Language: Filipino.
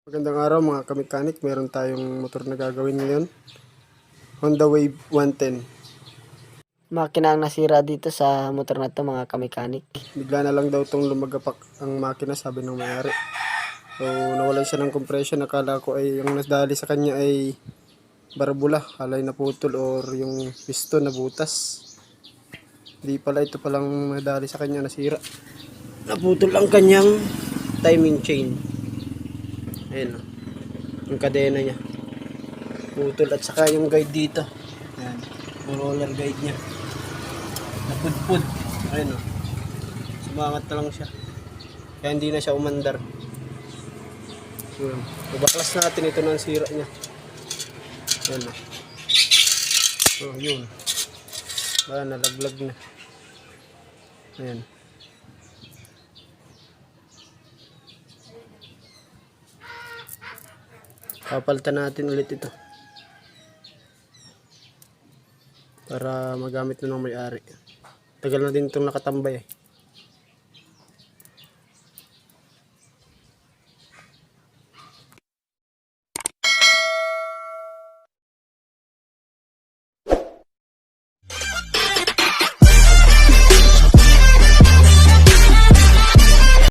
Magandang araw mga kamekanik, meron tayong motor na gagawin ngayon. Honda Wave 110. Makina ang nasira dito sa motor na to mga kamekanik. Bigla na lang daw itong lumagapak ang makina, sabi ng may-ari. So nawalan siya ng compression, akala ko ay yung nasdali sa kanya ay barbula, alay na putol or yung piston na butas. Di pala, ito palang nadali sa kanya, nasira. Naputol ang kanyang timing chain. Ayan o, yung kadena niya putol, at saka yung guide dito, ayan, yung roller guide niya napudpud. Ayan o, sumangat na lang siya, kaya hindi na siya umandar. Yun, ibaklas natin ito ng sira niya. Ayan o, so yun, nalaglag na. Ayan, papalitan natin ulit ito para magamit na ng may-ari. Tagal na din itong nakatambay eh.